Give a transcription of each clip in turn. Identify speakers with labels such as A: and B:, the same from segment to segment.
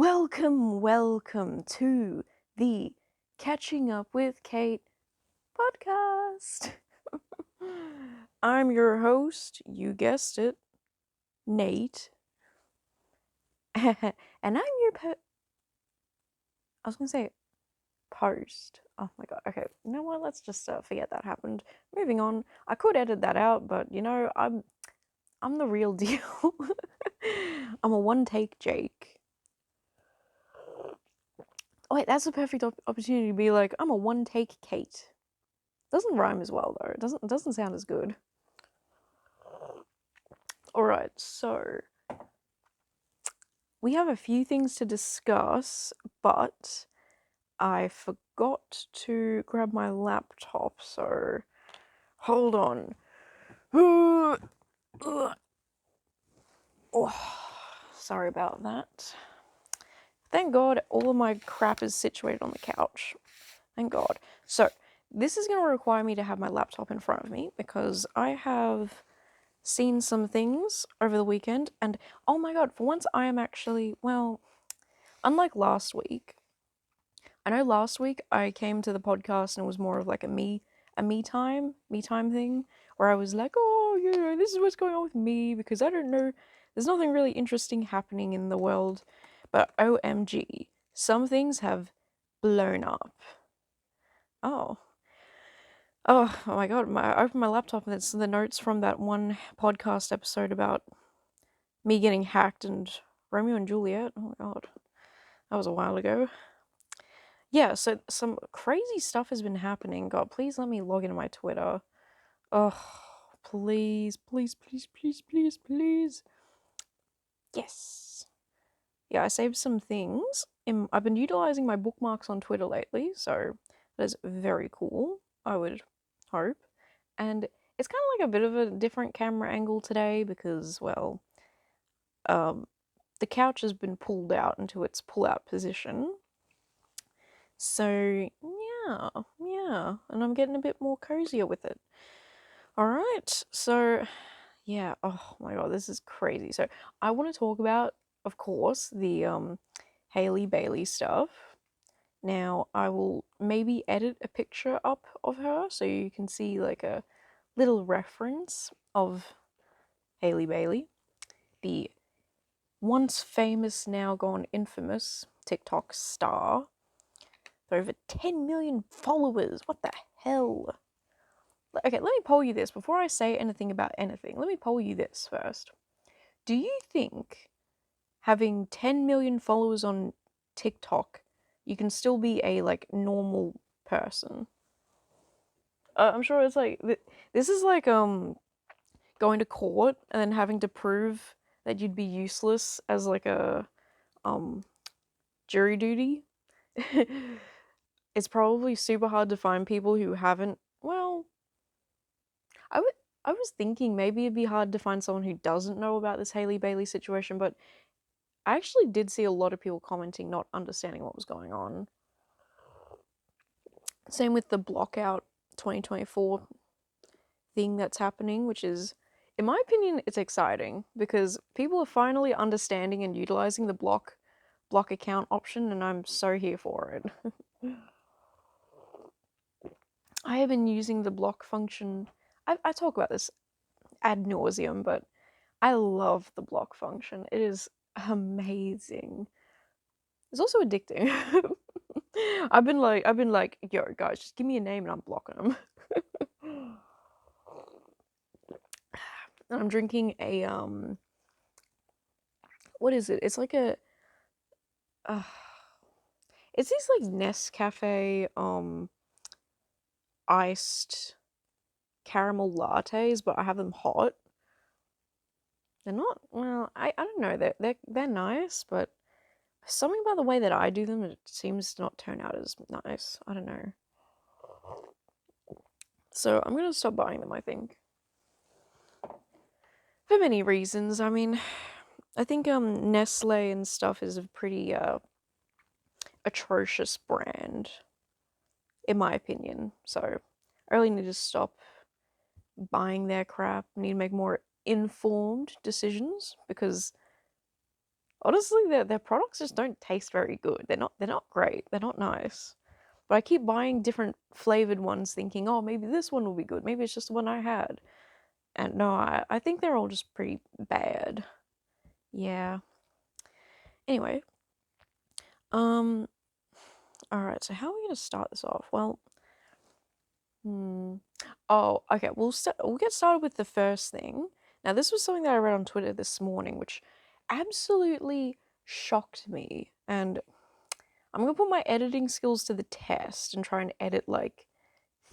A: Welcome to the Catching Up with Kate podcast. I'm your host, you guessed it, Nate. And I'm your I was gonna say post. Oh my god, okay, you know what, let's just forget that happened. Moving on. I could edit that out, but I'm the real deal. I'm a one-take Jake. Oh, wait, that's a perfect opportunity to be like, I'm a one-take Kate. Doesn't rhyme as well though. It doesn't sound as good. Alright, so we have a few things to discuss, but I forgot to grab my laptop, so hold on. Oh, sorry about that. Thank God all of my crap is situated on the couch. Thank God. So, this is going to require me to have my laptop in front of me because I have seen some things over the weekend, and oh my god, for once I am actually, well, unlike last week. I know last week I came to the podcast and it was more of like a me time thing, where I was like, oh, this is what's going on with me because I don't know, there's nothing really interesting happening in the world, but OMG, some things have blown up. Oh. Oh my god, I opened my laptop and it's the notes from that one podcast episode about me getting hacked and Romeo and Juliet. Oh my god, that was a while ago. Yeah, so some crazy stuff has been happening. God, please let me log into my Twitter. Oh, please. Yes. Yeah, I saved some things. I've been utilizing my bookmarks on Twitter lately, so that is very cool, I would hope. And it's kind of like a bit of a different camera angle today because, well, the couch has been pulled out into its pull-out position. So, yeah, and I'm getting a bit more cozier with it. Alright, so, yeah, oh my god, this is crazy. So, I want to talk about, of course, the Hayleyy Bayleyy stuff. Now, I will maybe edit a picture up of her so you can see like a little reference of Hayleyy Bayleyy, the once famous, now gone infamous TikTok star. Over 10 million followers. What the hell? Okay, let me poll you this before I say anything about anything. Let me poll you this first. Do you think having 10 million followers on TikTok, you can still be a like normal person? I'm sure it's like this is like going to court and then having to prove that you'd be useless as like a jury duty. It's probably super hard to find people who haven't. Well, I was thinking maybe it'd be hard to find someone who doesn't know about this Hayleyy Bayleyy situation, but I actually did see a lot of people commenting not understanding what was going on. Same with the Blockout 2024 thing that's happening, which is, in my opinion, it's exciting because people are finally understanding and utilizing the block account option, and I'm so here for it. I have been using the block function. I talk about this ad nauseum, but I love the block function. It is amazing. It's also addicting. I've been like, yo, guys, just give me a name and I'm blocking them. And I'm drinking a what is it? It's like a it's these like Nescafe iced caramel lattes, but I have them hot. They're not, well, I don't know. They're nice, but something about the way that I do them, it seems to not turn out as nice. I don't know. So I'm gonna stop buying them, I think. For many reasons. I mean, I think Nestle and stuff is a pretty atrocious brand, in my opinion. So I really need to stop buying their crap. I need to make more informed decisions because Honestly, their products just don't taste very good. They're not great. They're not nice. But I keep buying different flavored ones thinking, oh, maybe this one will be good. Maybe it's just the one I had. And no, I think they're all just pretty bad. Yeah. Anyway, um, all right. So how are we gonna start this off? Well, oh, okay. We'll get started with the first thing. Now, this was something that I read on Twitter this morning, which absolutely shocked me. And I'm gonna put my editing skills to the test and try and edit like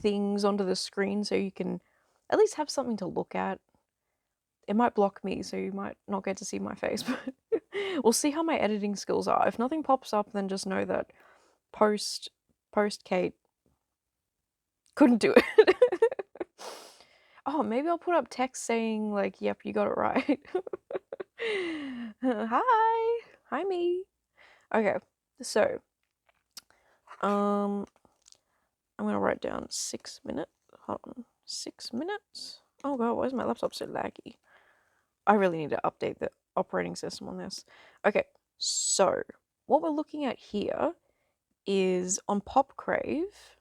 A: things onto the screen so you can at least have something to look at. It might block me, so you might not get to see my face, but we'll see how my editing skills are. If nothing pops up, then just know that post Kate couldn't do it. Oh, maybe I'll put up text saying like, "Yep, you got it right." Hi me. Okay, so I'm gonna write down 6 minutes. Hold on, 6 minutes. Oh god, why is my laptop so laggy? I really need to update the operating system on this. Okay, so what we're looking at here is on Pop Crave.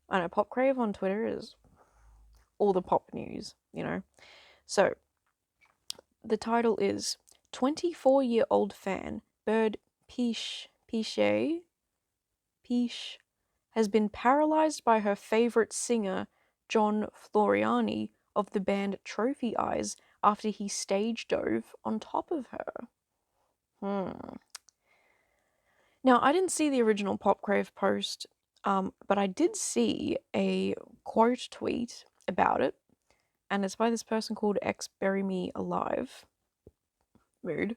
A: I know Pop Crave on Twitter is all the pop news, you know. So the title is 24-year-old fan Bird Piche has been paralyzed by her favorite singer John Floriani of the band Trophy Eyes after he stage dove on top of her. Now, I didn't see the original Pop Crave post, but I did see a quote tweet about it, and it's by this person called X Bury Me Alive. Mood.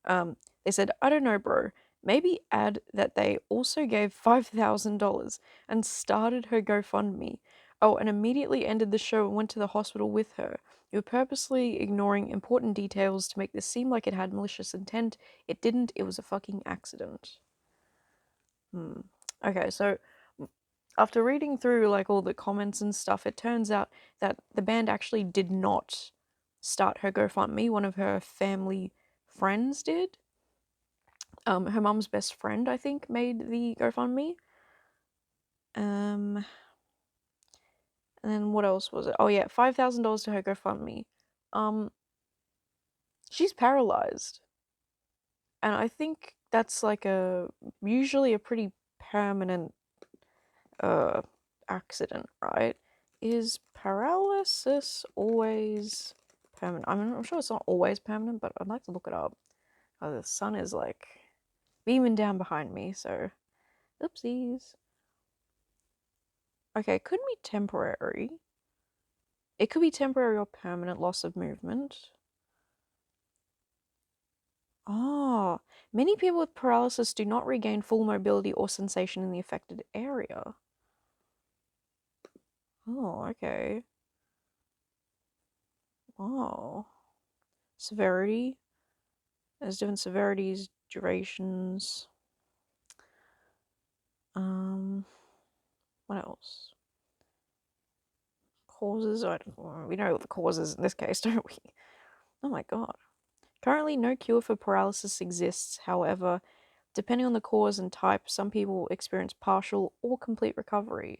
A: They said, I don't know, bro. Maybe add that they also gave $5,000 and started her GoFundMe. Oh, and immediately ended the show and went to the hospital with her. You were purposely ignoring important details to make this seem like it had malicious intent. It didn't. It was a fucking accident. Okay, so after reading through like all the comments and stuff, it turns out that the band actually did not start her GoFundMe. One of her family friends did. Her mum's best friend, I think, made the GoFundMe. And then what else was it? Oh yeah, $5,000 to her GoFundMe. She's paralyzed, and I think that's like usually a pretty permanent accident, right? Is paralysis always permanent? I'm sure it's not always permanent, but I'd like to look it up. Oh, the sun is like beaming down behind me, so oopsies. Okay, it could be temporary. It could be temporary or permanent loss of movement. Oh, many people with paralysis do not regain full mobility or sensation in the affected area. Oh, okay. Oh. Severity. There's different severities, durations. What else? Causes. We know the causes in this case, don't we? Oh my god. Currently, no cure for paralysis exists. However, depending on the cause and type, some people experience partial or complete recovery.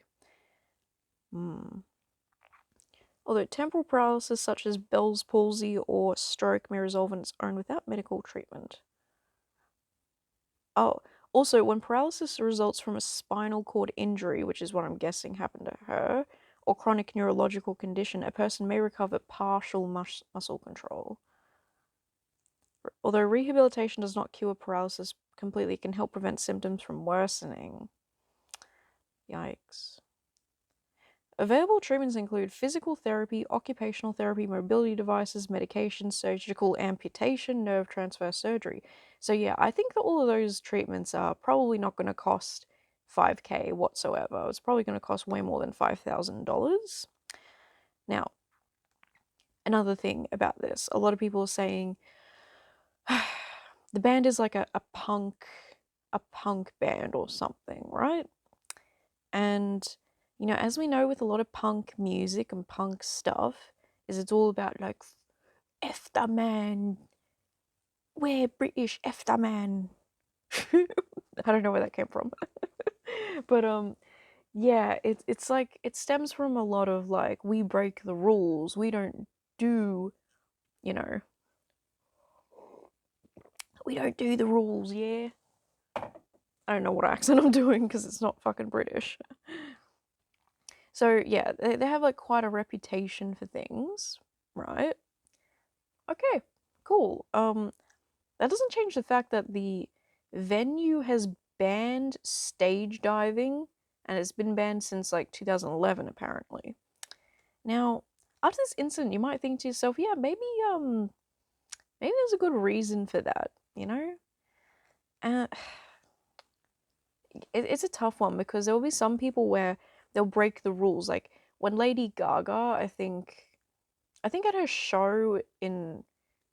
A: Although temporal paralysis such as Bell's palsy or stroke may resolve on its own without medical treatment. Oh, also, when paralysis results from a spinal cord injury, which is what I'm guessing happened to her, or chronic neurological condition, a person may recover partial muscle control. Although rehabilitation does not cure paralysis completely, it can help prevent symptoms from worsening. Yikes. Available treatments include physical therapy, occupational therapy, mobility devices, medication, surgical amputation, nerve transfer surgery. So yeah, I think that all of those treatments are probably not going to cost $5,000 whatsoever. It's probably going to cost way more than $5,000. Now, another thing about this, a lot of people are saying the band is like a punk band or something, right? And you know, as we know with a lot of punk music and punk stuff, is it's all about like F the man, we're British, after man. I don't know where that came from. But yeah, it's like it stems from a lot of like we break the rules. We don't do, you know, we don't do the rules, yeah. I don't know what accent I'm doing because it's not fucking British. So yeah, they have like quite a reputation for things, right? Okay, cool. That doesn't change the fact that the venue has banned stage diving, and it's been banned since like 2011 apparently. Now, after this incident, you might think to yourself, yeah, maybe there's a good reason for that, you know? Uh, it's a tough one because there will be some people where they'll break the rules. Like when Lady Gaga, I think at her show in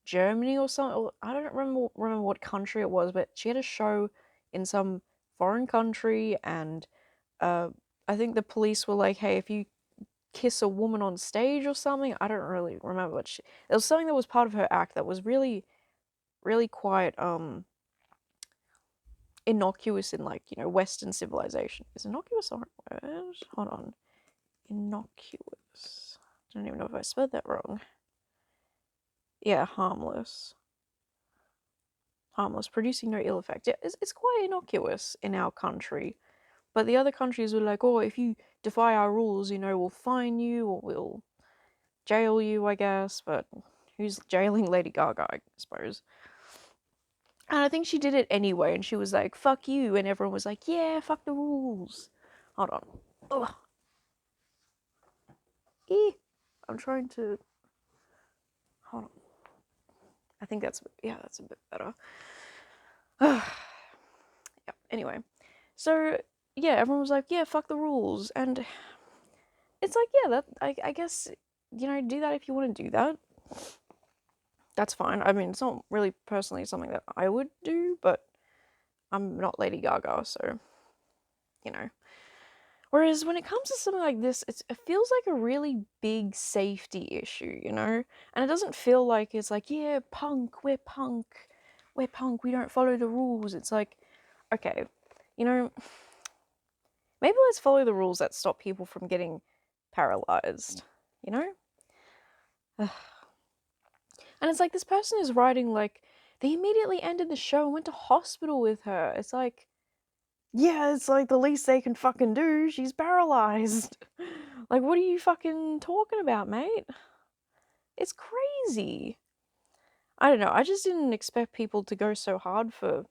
A: Germany or something. I don't remember what country it was, but she had a show in some foreign country, and uh, I think the police were like, "Hey, if you kiss a woman on stage or something," I don't really remember what it was something that was part of her act that was really, really quite innocuous in like Western civilization. Is innocuous a word? Hold on, innocuous. I don't even know if I spelled that wrong. Yeah, harmless. Harmless, producing no ill effect. Yeah, it's quite innocuous in our country. But the other countries were like, oh, if you defy our rules, we'll fine you or we'll jail you, I guess. But who's jailing Lady Gaga, I suppose? And I think she did it anyway, and she was like, fuck you. And everyone was like, yeah, fuck the rules. Hold on. Ugh. I'm trying to. Hold on. I think that's a bit better. Yeah. Anyway, so yeah, everyone was like, yeah, fuck the rules, and it's like, yeah, that I guess do that if you want to do that. That's fine. I mean, it's not really personally something that I would do, but I'm not Lady Gaga, so you know. Whereas when it comes to something like this, it feels like a really big safety issue, and it doesn't feel like it's like, yeah, punk, we're punk, we don't follow the rules. It's like, okay, maybe let's follow the rules that stop people from getting paralyzed, you know? And it's like this person is writing like they immediately ended the show and went to hospital with her. It's like, yeah, it's like the least they can fucking do. She's paralyzed. Like, what are you fucking talking about, mate? It's crazy. I don't know. I just didn't expect people to go so hard for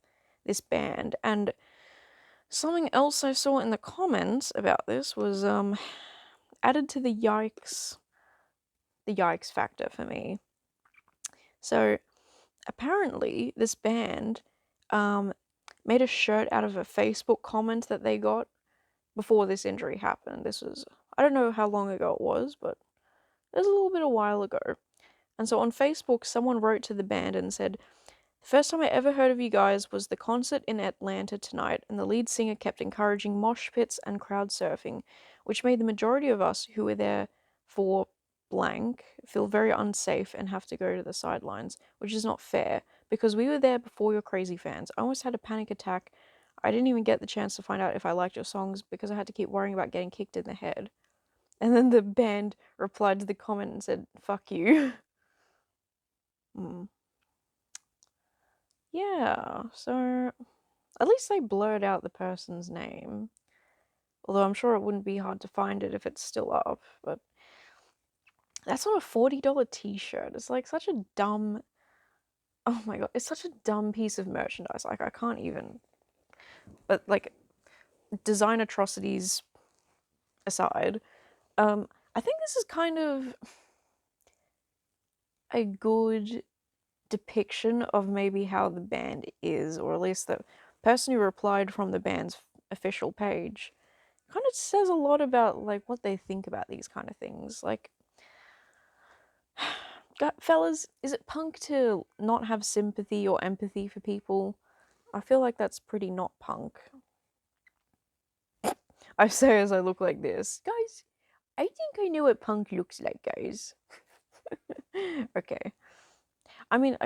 A: this band. And something else I saw in the comments about this was added to the yikes factor for me. So apparently this band made a shirt out of a Facebook comment that they got before this injury happened. This was, I don't know how long ago it was, but it was a little bit a while ago. And so on Facebook, someone wrote to the band and said, the first time I ever heard of you guys was the concert in Atlanta tonight, and the lead singer kept encouraging mosh pits and crowd surfing, which made the majority of us who were there for blank feel very unsafe and have to go to the sidelines, which is not fair, because we were there before your crazy fans. I almost had a panic attack. I didn't even get the chance to find out if I liked your songs because I had to keep worrying about getting kicked in the head. And then the band replied to the comment and said, fuck you. Yeah, so at least they blurred out the person's name. Although I'm sure it wouldn't be hard to find it if it's still up, but that's not a $40 t-shirt. It's like such a dumb, oh my god, it's such a dumb piece of merchandise. Like I can't even, but like design atrocities aside, I think this is kind of a good depiction of maybe how the band is, or at least the person who replied from the band's official page kind of says a lot about like what they think about these kind of things. Like, fellas, is it punk to not have sympathy or empathy for people? I feel like that's pretty not punk. I say as I look like this. Guys, I think I know what punk looks like, guys. Okay. I mean,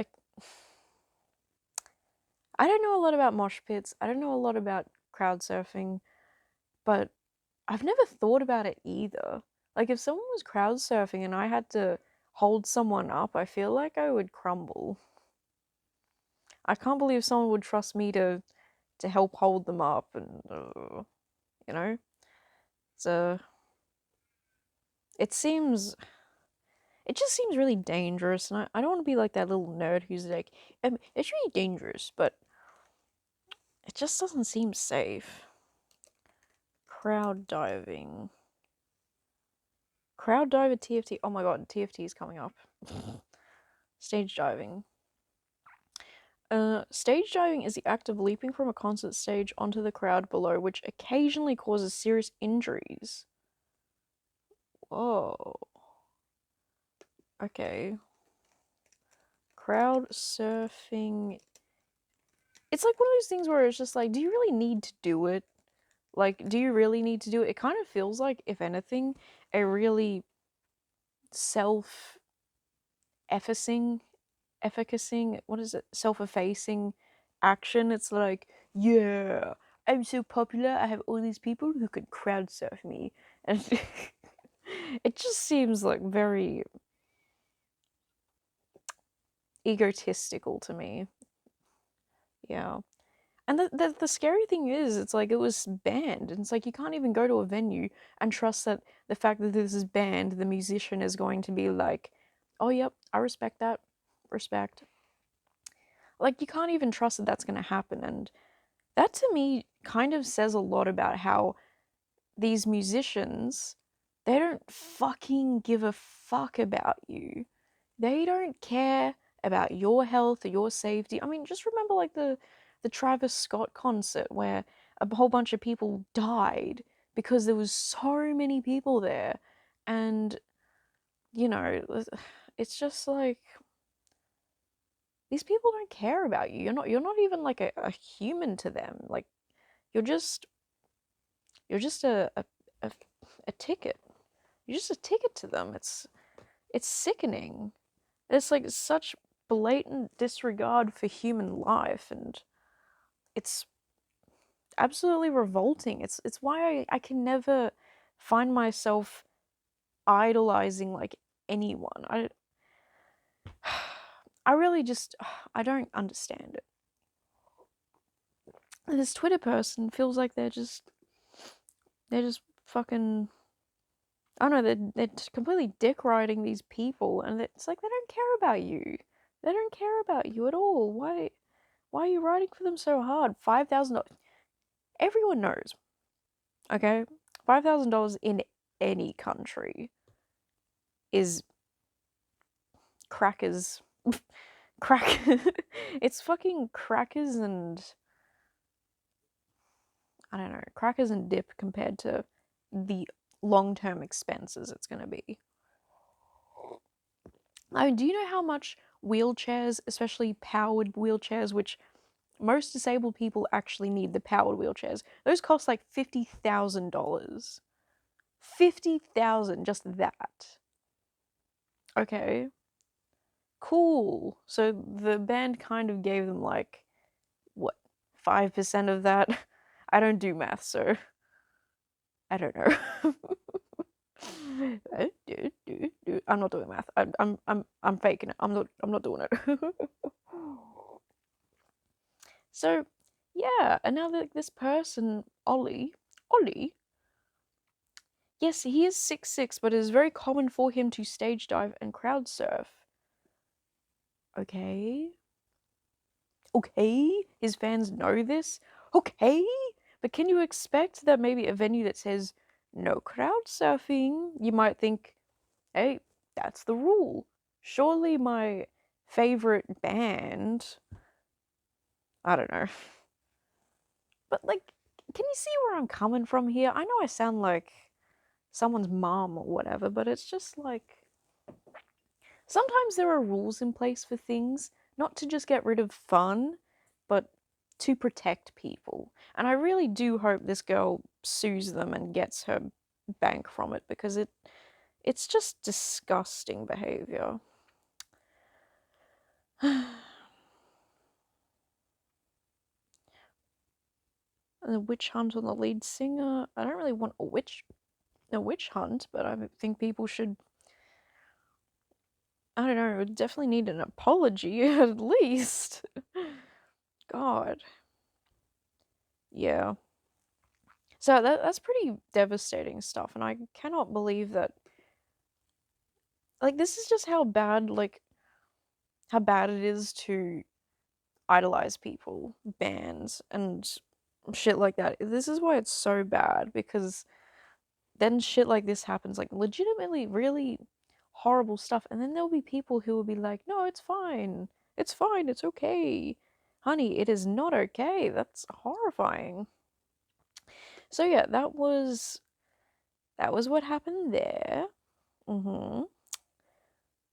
A: I don't know a lot about mosh pits. I don't know a lot about crowd surfing, but I've never thought about it either. Like, if someone was crowd surfing and I had to hold someone up, I feel like I would crumble. I can't believe someone would trust me to help hold them up, and you know, so it seems it just seems really dangerous, and I don't want to be like that little nerd who's like, it's really dangerous, but it just doesn't seem safe. Crowd diving. Crowd diver TFT. Oh my god, TFT is coming up. Stage diving. Stage diving is the act of leaping from a concert stage onto the crowd below, which occasionally causes serious injuries. Whoa. Okay. Crowd surfing. It's like one of those things where it's just like, do you really need to do it? Like, do you really need to do it? It kind of feels like, if anything, a really self-effacing, what is it? Self-effacing action. It's like, yeah, I'm so popular, I have all these people who could crowd surf me. And it just seems like very egotistical to me. Yeah. And the scary thing is, it's like, it was banned. And it's like, you can't even go to a venue and trust that the fact that this is banned, the musician is going to be like, oh, yep, I respect that. Respect. Like, you can't even trust that that's going to happen. And that, to me, kind of says a lot about how these musicians, they don't fucking give a fuck about you. They don't care about your health or your safety. I mean, just remember, like, the Travis Scott concert where a whole bunch of people died because there was so many people there. And, you know, it's just like, these people don't care about you. You're not even like a human to them. Like, you're just a, a ticket. You're just a ticket to them. It's sickening. It's like such blatant disregard for human life, and it's absolutely revolting. It's why I can never find myself idolizing like anyone. I really just, I don't understand it. This Twitter person feels like they're just fucking, I don't know, they're completely dick riding these people, and it's like, they don't care about you. They don't care about you at all. Why are you writing for them so hard? $5,000. Everyone knows, okay? $5,000 in any country is crackers. Crack. It's fucking crackers and, I don't know, crackers and dip compared to the long-term expenses it's gonna be. I mean, do you know how much wheelchairs, especially powered wheelchairs, which most disabled people actually need the powered wheelchairs, those cost like $50,000. 50,000, just that. Okay. Cool. So the band kind of gave them like, what, 5% of that? I don't do math, so I don't know. I'm not doing math. I'm faking it. I'm not doing it. So yeah, and now that this person, Ollie, yes, he is 6'6", but it is very common for him to stage dive and crowd surf. Okay. Okay, his fans know this. Okay, but can you expect that maybe a venue that says no crowd surfing, you might think, hey, that's the rule. Surely my favorite band, I don't know. But like, can you see where I'm coming from here? I know I sound like someone's mom or whatever, but it's just like, sometimes there are rules in place for things, not to just get rid of fun, but to protect people. And I really do hope this girl sues them and gets her bank from it, because it's just disgusting behavior. And the witch hunt on the lead singer. I don't really want a witch hunt, but I think people should, I don't know, definitely need an apology at least. God. Yeah. So that's pretty devastating stuff, and I cannot believe that, like, this is just how bad it is to idolize people, bands, and shit like that. This is why it's so bad, because then shit like this happens, like legitimately really horrible stuff, and then there'll be people who will be like, no, it's fine, it's okay, honey, it is not okay. That's horrifying. So yeah, that was what happened there.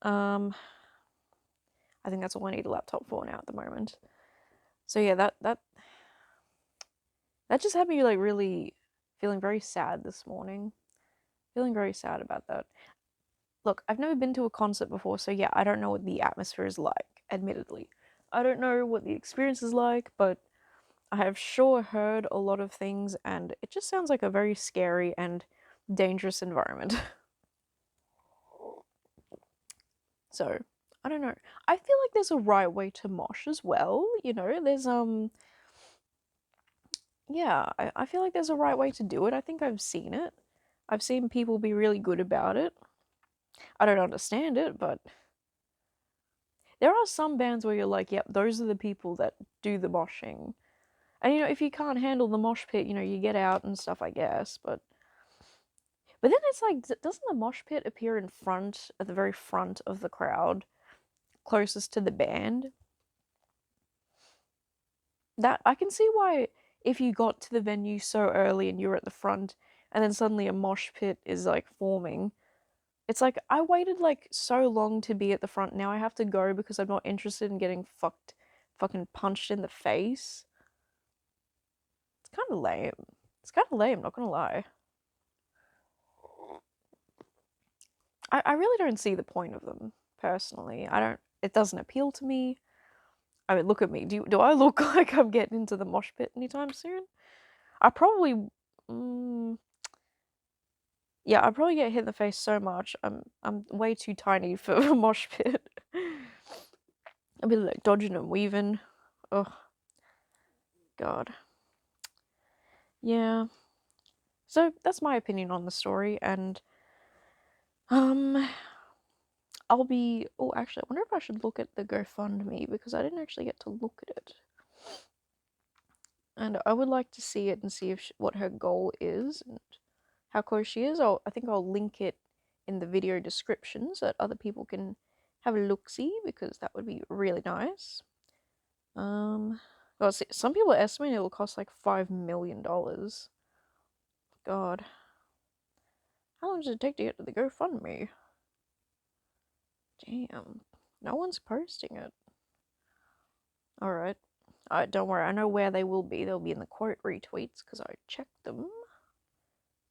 A: um I think that's all I need a laptop for now at the moment. So yeah, that just had me like really feeling very sad this morning. Feeling very sad about that. Look, I've never been to a concert before, so yeah, I don't know what the atmosphere is like, admittedly. I don't know what the experience is like, but I have sure heard a lot of things, and it just sounds like a very scary and dangerous environment. So, I don't know. I feel like there's a right way to mosh as well, you know? There's, yeah, I feel like there's a right way to do it. I think I've seen it. I've seen people be really good about it. I don't understand it, but there are some bands where you're like, yep, those are the people that do the moshing. And you know, if you can't handle the mosh pit, you know, you get out and stuff, I guess. But then it's like, doesn't the mosh pit appear in front, at the very front of the crowd, closest to the band? That I can see why, if you got to the venue so early and you were at the front, and then suddenly a mosh pit is like forming. It's like, I waited like so long to be at the front. Now I have to go because I'm not interested in getting fucking punched in the face. It's kind of lame. It's kind of lame, not gonna lie. I really don't see the point of them, personally. It doesn't appeal to me. I mean, look at me. Do I look like I'm getting into the mosh pit anytime soon? I probably, yeah, I probably get hit in the face so much. I'm way too tiny for a mosh pit. I'll be like dodging and weaving. Oh God. Yeah. So that's my opinion on the story, and um I'll be, oh, actually, I wonder if I should look at the GoFundMe, because I didn't actually get to look at it. And I would like to see it and see if what her goal is and how close she is. I think I'll link it in the video description so that other people can have a look-see, because that would be really nice. Well, see, some people estimate it will cost like $5 million. God. How long does it take to get to the GoFundMe? Damn. No one's posting it. Alright. Don't worry, I know where they will be. They'll be in the quote retweets, because I checked them.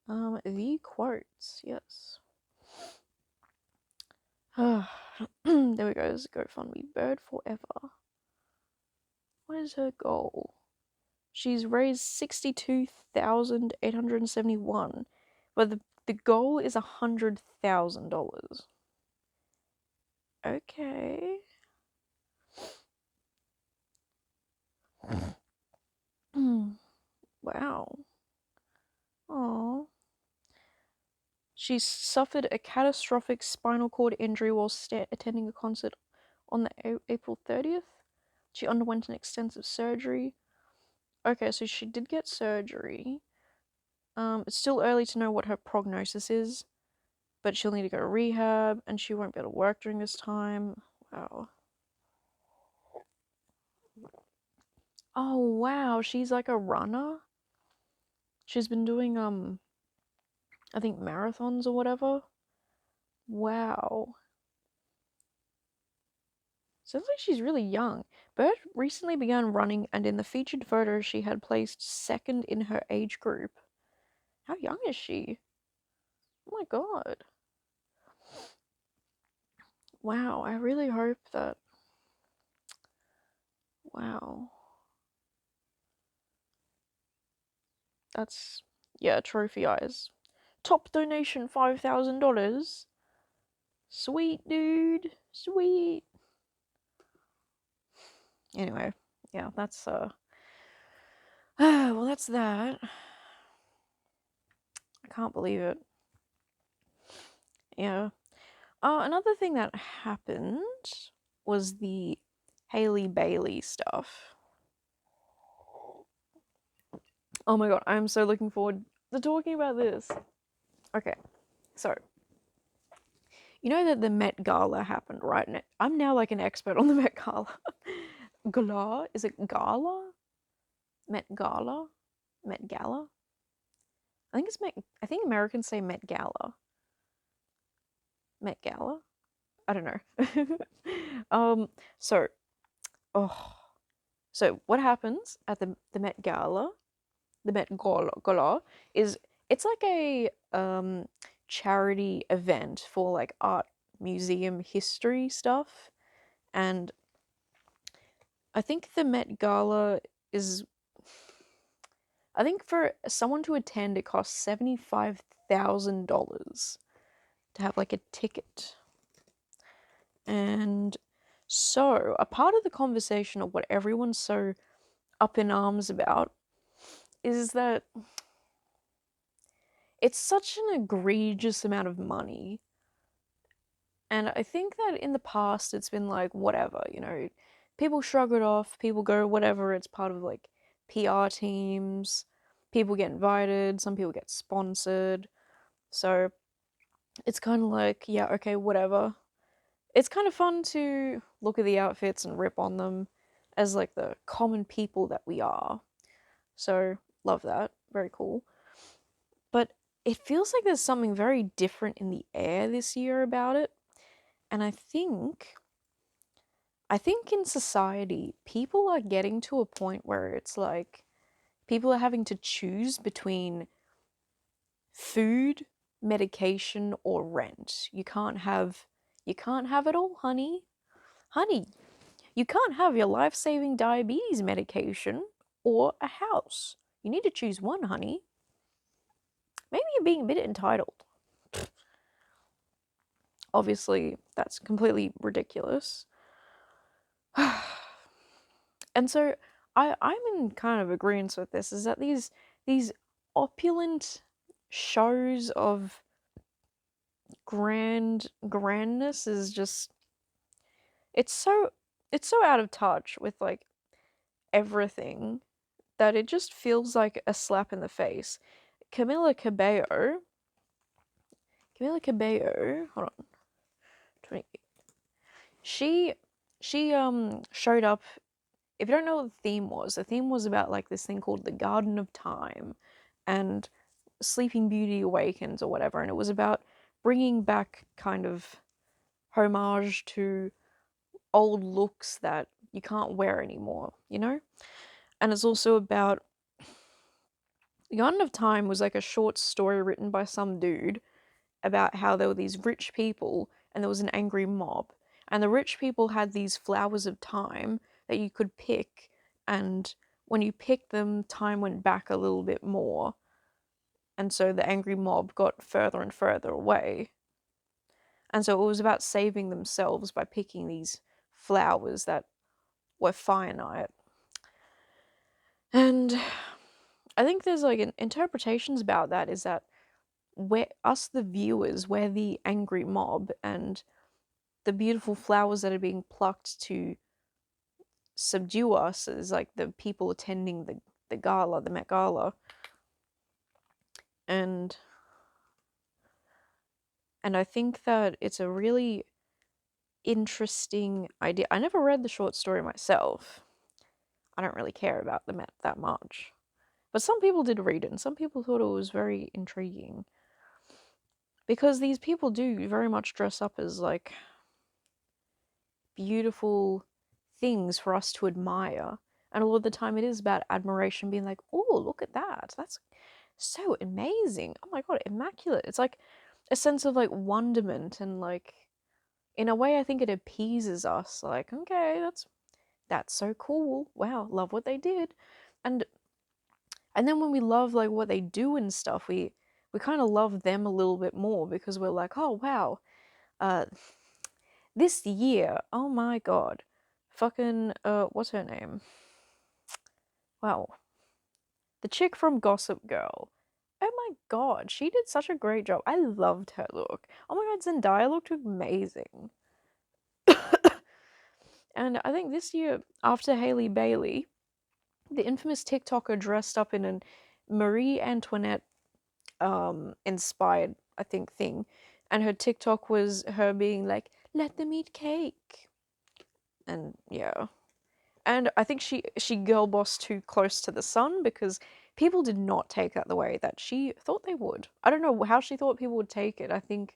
A: The quotes, yes. There we go, there's GoFundMe. Bird Forever. What is her goal? She's raised 62,871, but the goal is $100,000. Okay. Wow. Oh. She suffered a catastrophic spinal cord injury while attending a concert on the April 30th. She underwent an extensive surgery. Okay, so she did get surgery. It's still early to know what her prognosis is, but she'll need to go to rehab, and she won't be able to work during this time. Wow. Oh, wow, she's like a runner? She's been doing, I think marathons or whatever? Wow. Sounds like she's really young. Bird recently began running, and in the featured photo, she had placed second in her age group. How young is she? Oh my god. Wow, I really hope that. Wow. That's, yeah, trophy eyes. Top donation $5,000. Sweet, dude. Sweet. Anyway, yeah, that's, well, that's that. I can't believe it. Yeah. Another thing that happened was the Hayleyy Bayleyy stuff. Oh my god, I'm so looking forward to talking about this. Okay, so you know that the Met Gala happened, right? And I'm now like an expert on the Met Gala. Gala? Is it Gala? Met Gala? Met Gala? I think it's Met. I think Americans say Met Gala. Met Gala? I don't know. So, oh, so what happens at the Met Gala? The Met Gala is, it's like a charity event for like art museum history stuff, and I think the Met Gala is, I think for someone to attend it costs $75,000 to have like a ticket. And so a part of the conversation of what everyone's so up in arms about is that it's such an egregious amount of money. And I think that in the past it's been like, whatever, you know, people shrug it off, people go, whatever, it's part of like PR teams, people get invited, some people get sponsored. So it's kind of like, yeah, okay, whatever. It's kind of fun to look at the outfits and rip on them as like the common people that we are. So love that. Very cool. But it feels like there's something very different in the air this year about it. And I think in society, people are getting to a point where it's like people are having to choose between food, medication, or rent. You can't have it all, honey. Honey, you can't have your life-saving diabetes medication or a house. You need to choose one, honey. Maybe you're being a bit entitled. Obviously, that's completely ridiculous. And so I'm in kind of agreement with this, is that these opulent shows of grandness is just, it's so it's so out of touch with like everything that it just feels like a slap in the face. Camila Cabello, hold on, 20, she showed up. If you don't know what the theme was about like this thing called the Garden of Time and Sleeping Beauty Awakens or whatever, and it was about bringing back kind of homage to old looks that you can't wear anymore, you know? And it's also about, the Garden of Time was like a short story written by some dude about how there were these rich people and there was an angry mob. And the rich people had these flowers of time that you could pick, and when you picked them, time went back a little bit more. And so the angry mob got further and further away. And so it was about saving themselves by picking these flowers that were finite. And I think there's like interpretations about that, is that we're us, the viewers, we're the angry mob, and the beautiful flowers that are being plucked to subdue us is like the people attending the gala, the Met Gala. And I think that it's a really interesting idea. I never read the short story myself. I don't really care about the Met that much. But some people did read it, and some people thought it was very intriguing. Because these people do very much dress up as like beautiful things for us to admire. And a lot of the time it is about admiration, being like, oh, look at that. That's so amazing. Oh my god, immaculate. It's like a sense of like wonderment, and like in a way I think it appeases us. Like, okay, that's so cool. Wow, love what they did. And And then when we love like what they do and stuff, we kind of love them a little bit more because we're like, oh wow, uh, this year, oh my god, fucking what's her name? Wow, the chick from Gossip Girl. Oh my god, she did such a great job. I loved her look. Oh my god, Zendaya looked amazing. And I think this year, after Hayleyy Bayleyy, the infamous TikToker dressed up in a Marie Antoinette inspired, I think, thing. And her TikTok was her being like, let them eat cake. And yeah. And I think she girl bossed too close to the sun because people did not take that the way that she thought they would. I don't know how she thought people would take it. I think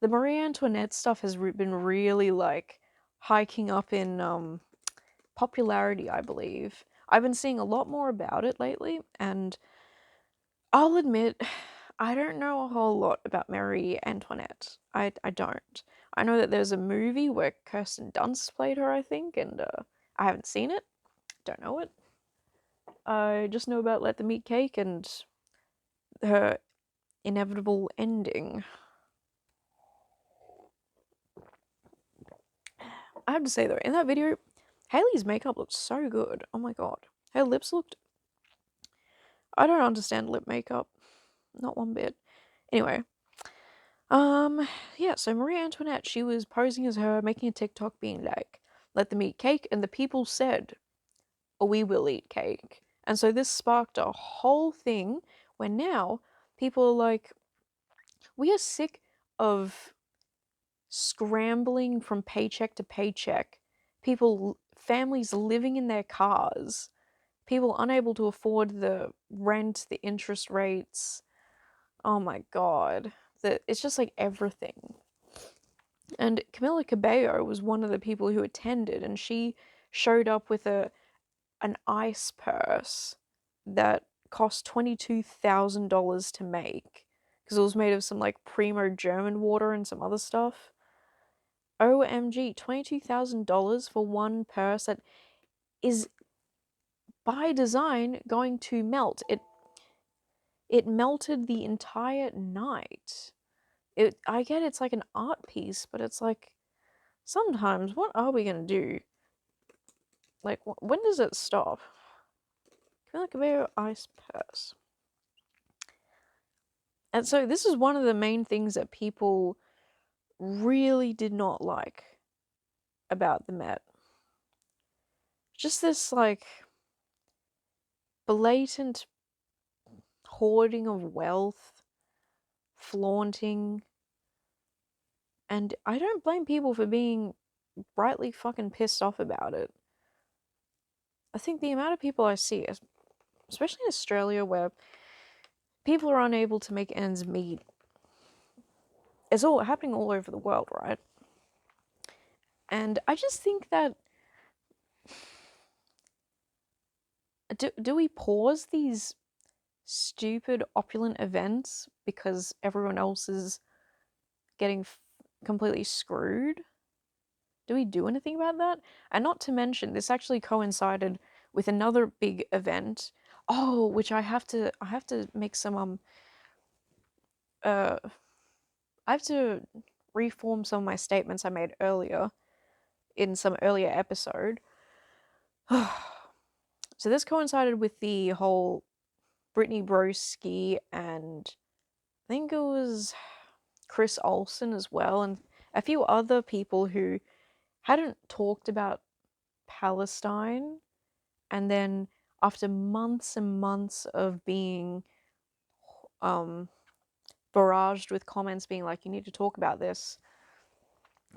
A: the Marie Antoinette stuff has been really like hiking up in popularity, I believe. I've been seeing a lot more about it lately, and I'll admit, I don't know a whole lot about Marie Antoinette. I don't. I know that there's a movie where Kirsten Dunst played her, I think, and I haven't seen it. Don't know it. I just know about Let Them Eat Cake and her inevitable ending. I have to say though, in that video, Hayley's makeup looked so good. Oh my god. Her lips looked. I don't understand lip makeup. Not one bit. Anyway, yeah, so Marie Antoinette, she was posing as her, making a TikTok being like, let them eat cake, and the people said, oh, we will eat cake. And so this sparked a whole thing where now people are like, we are sick of scrambling from paycheck to paycheck, families living in their cars, people unable to afford the rent, the interest rates. Oh my god. It's just like everything. And Camila Cabello was one of the people who attended, and she showed up with an ice purse that cost $22,000 to make because it was made of some like primo German water and some other stuff. OMG, $22,000 for one purse that is by design going to melt. It melted the entire night. I get it's like an art piece, but it's like sometimes what are we gonna do? Like when does it stop? Camila Cabello ice purse. And so this is one of the main things that people really did not like about the Met. Just this like blatant hoarding of wealth, flaunting, and I don't blame people for being rightly fucking pissed off about it. I think the amount of people I see, especially in Australia where people are unable to make ends meet, it's all happening all over the world, right? And I just think that do we pause these stupid opulent events because everyone else is getting completely screwed? Do we do anything about that? And not to mention, this actually coincided with another big event. Oh, which I have to make some uh I have to reform some of my statements I made earlier in some earlier episode. So this coincided with the whole Brittany Broski and I think it was Chris Olsen as well, and a few other people who hadn't talked about Palestine, and then after months and months of being barraged with comments being like, you need to talk about this,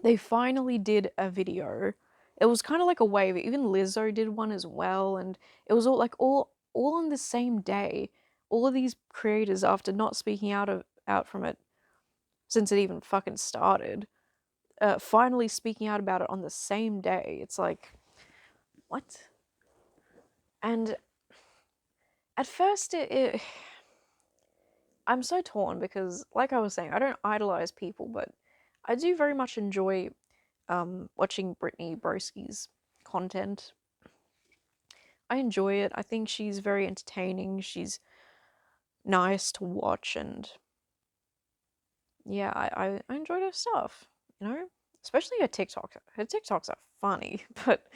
A: they finally did a video. It was kind of like a wave. Even Lizzo did one as well, and it was all on the same day. All of these creators, after not speaking out from it since it even fucking started, finally speaking out about it on the same day. It's like, what? And at first, I'm so torn because, like I was saying, I don't idolize people, but I do very much enjoy watching Brittany Broski's content. I enjoy it. I think she's very entertaining. She's nice to watch, and yeah, I enjoyed her stuff, you know? Especially her TikToks. Her TikToks are funny, but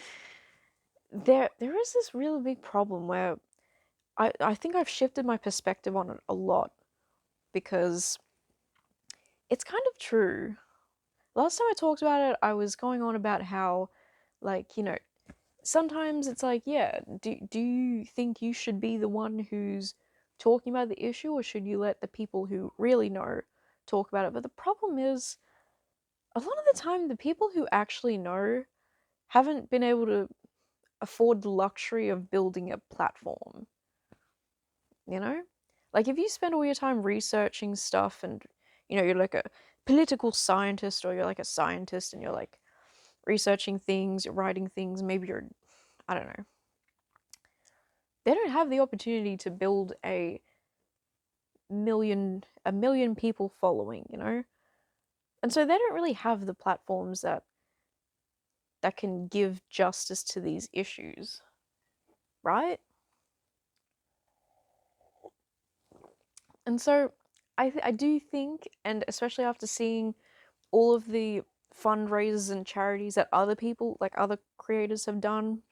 A: there is this really big problem where I think I've shifted my perspective on it a lot, because it's kind of true. Last time I talked about it, I was going on about how, like, you know, sometimes it's like, yeah, do you think you should be the one who's talking about the issue, or should you let the people who really know talk about it? But the problem is, a lot of the time, the people who actually know haven't been able to afford the luxury of building a platform, you know? Like, if you spend all your time researching stuff and, you know, you're like a political scientist, or you're like a scientist and you're like researching things, you're writing things, maybe you're, I don't know, they don't have the opportunity to build a million people following, you know? And so they don't really have the platforms that can give justice to these issues, right? And so I do think, and especially after seeing all of the fundraisers and charities that other people, like other creators, have done,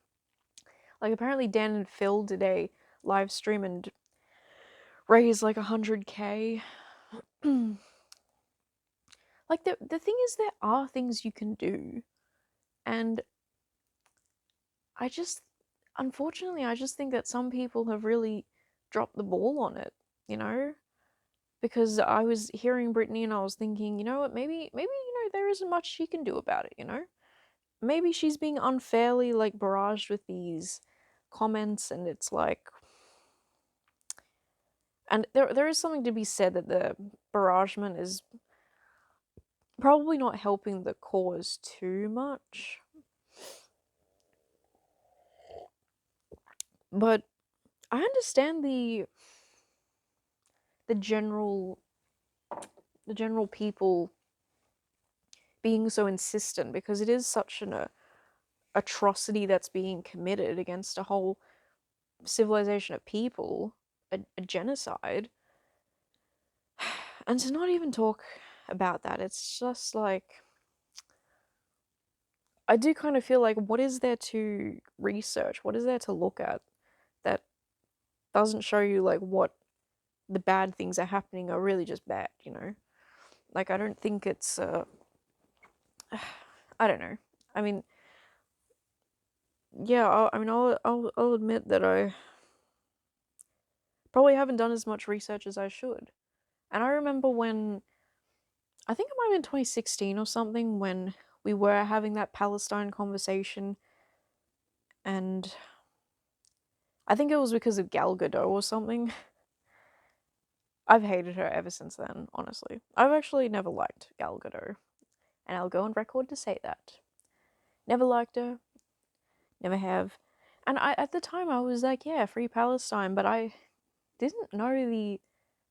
A: like apparently Dan and Phil did a live stream and raised like 100K. Like, the thing is, there are things you can do, and I just, unfortunately, I just think that some people have really dropped the ball on it, you know? Because I was hearing Brittany and I was thinking, you know what, maybe, you know, there isn't much she can do about it, you know? Maybe she's being unfairly, like, barraged with these comments, and it's like, and there is something to be said that the barragement is probably not helping the cause too much. But I understand the general the general people being so insistent, because it is such an atrocity that's being committed against a whole civilization of people, a genocide. And to not even talk about that, it's just like, I do kind of feel like, what is there to research? What is there to look at that doesn't show you, like, what the bad things are happening are really just bad, you know? Like, I don't think it's, I don't know. I mean, yeah, I'll admit that I probably haven't done as much research as I should. And I remember when, I think it might have been 2016 or something, when we were having that Palestine conversation, and I think it was because of Gal Gadot or something. I've hated her ever since then, honestly. I've actually never liked Gal Gadot, and I'll go on record to say that. Never liked her, never have. And at the time, I was like, yeah, free Palestine, but I didn't know the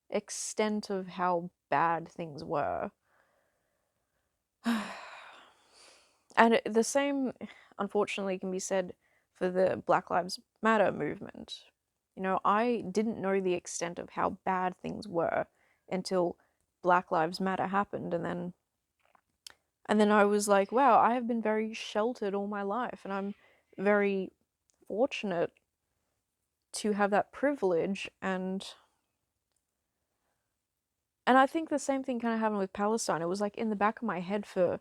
A: extent of how bad things were. And the same, unfortunately, can be said for the Black Lives Matter movement. You know, I didn't know the extent of how bad things were until Black Lives Matter happened, and then I was like, wow, I have been very sheltered all my life, and I'm very fortunate to have that privilege. And I think the same thing kind of happened with Palestine. It was like in the back of my head for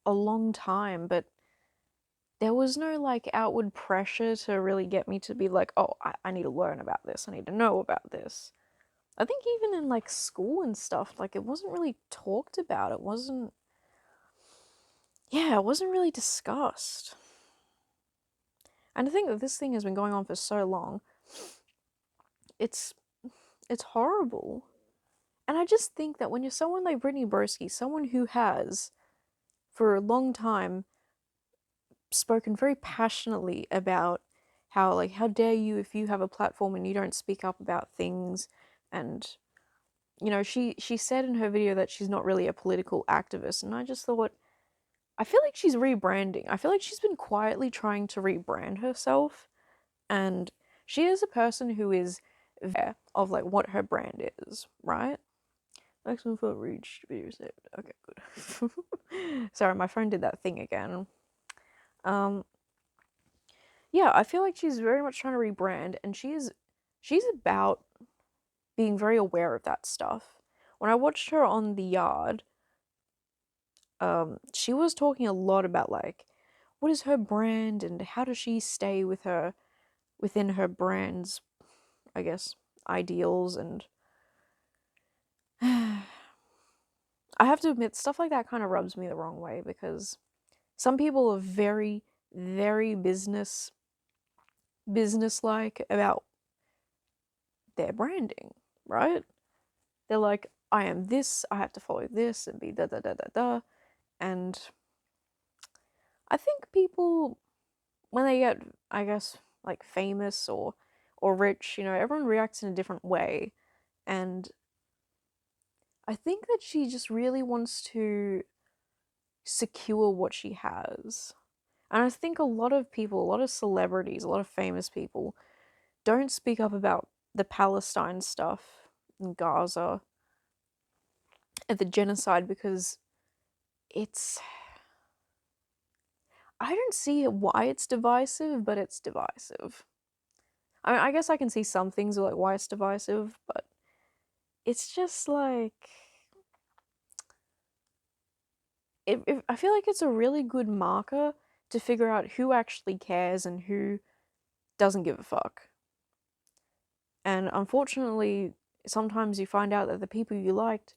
A: a long time, but there was no like outward pressure to really get me to be like, oh, I need to learn about this. I need to know about this. I think even in like school and stuff, like it wasn't really talked about. It wasn't, yeah, it wasn't really discussed. And I think that this thing has been going on for so long. It's horrible. And I just think that when you're someone like Brittany Broski, someone who has, for a long time, spoken very passionately about how, like, how dare you if you have a platform and you don't speak up about things. And you know, she said in her video that she's not really a political activist, and I just thought, I feel like she's rebranding. I feel like she's been quietly trying to rebrand herself, And she is a person who is aware of like what her brand is, right? Maximum for reach video saved. Okay, good. Sorry, my phone did that thing again. Yeah, I feel like she's very much trying to rebrand, and she's about being very aware of that stuff. When I watched her on The Yard, she was talking a lot about like what is her brand and how does she stay within her brand's, I guess, ideals. And I have to admit, stuff like that kind of rubs me the wrong way, because some people are very, very business-like about their branding, right? They're like, I am this, I have to follow this and be da da da da da. And I think people, when they get, I guess, like famous or rich, you know, everyone reacts in a different way. And I think that she just really wants to secure what she has. And I think a lot of people, a lot of celebrities, a lot of famous people don't speak up about the Palestine stuff in Gaza and the genocide, because it's, I don't see why it's divisive, but it's divisive. I mean, I guess I can see some things like why it's divisive, but it's just like I feel like it's a really good marker to figure out who actually cares and who doesn't give a fuck. And unfortunately, sometimes you find out that the people you liked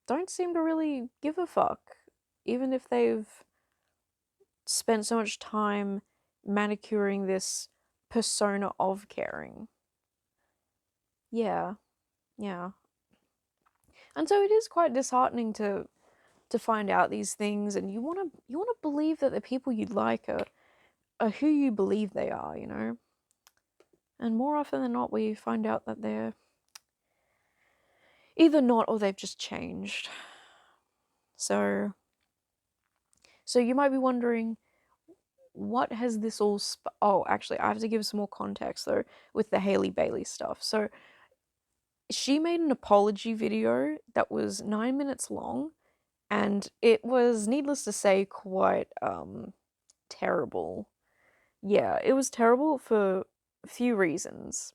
A: don't seem to really give a fuck, even if they've spent so much time manicuring this persona of caring. Yeah, yeah. And so it is quite disheartening to find out these things, and you want to believe that the people you like are who you believe they are, you know. And more often than not, we find out that they're either not or they've just changed. So you might be wondering, what has this all oh, actually, I have to give some more context though with the Hayleyy Bayleyy stuff. So she made an apology video that was 9 minutes long, and it was, needless to say, quite terrible. Yeah, it was terrible for a few reasons.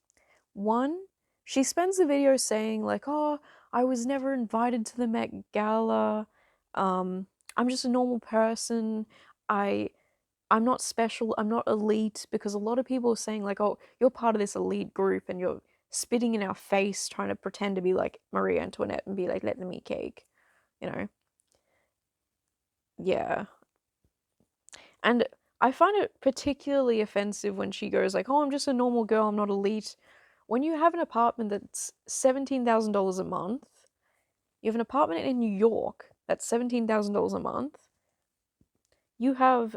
A: One, she spends the video saying like, "Oh, I was never invited to the Met Gala. I'm just a normal person. I I'm not special. I'm not elite," because a lot of people are saying like, "Oh, you're part of this elite group and you're spitting in our face trying to pretend to be like Marie Antoinette and be like, 'Let them eat cake.'" You know? Yeah. And I find it particularly offensive when she goes like, "Oh, I'm just a normal girl, I'm not elite." When you have an apartment that's $17,000 a month, you have an apartment in New York that's $17,000 a month, you have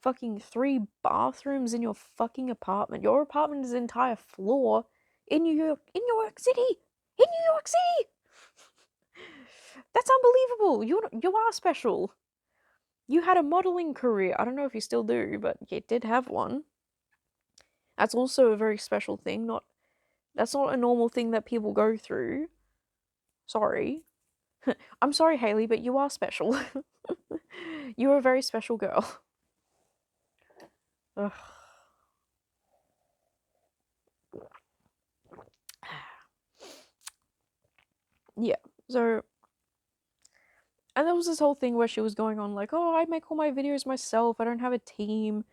A: fucking 3 bathrooms in your fucking apartment. Your apartment is an entire floor in New York City! In New York City! That's unbelievable! You are special. You had a modeling career. I don't know if you still do, but you did have one. That's also a very special thing. That's not a normal thing that people go through. Sorry. I'm sorry, Hayleyy, but you are special. You're a very special girl. Ugh. Yeah, so, and there was this whole thing where she was going on like, "Oh, I make all my videos myself, I don't have a team."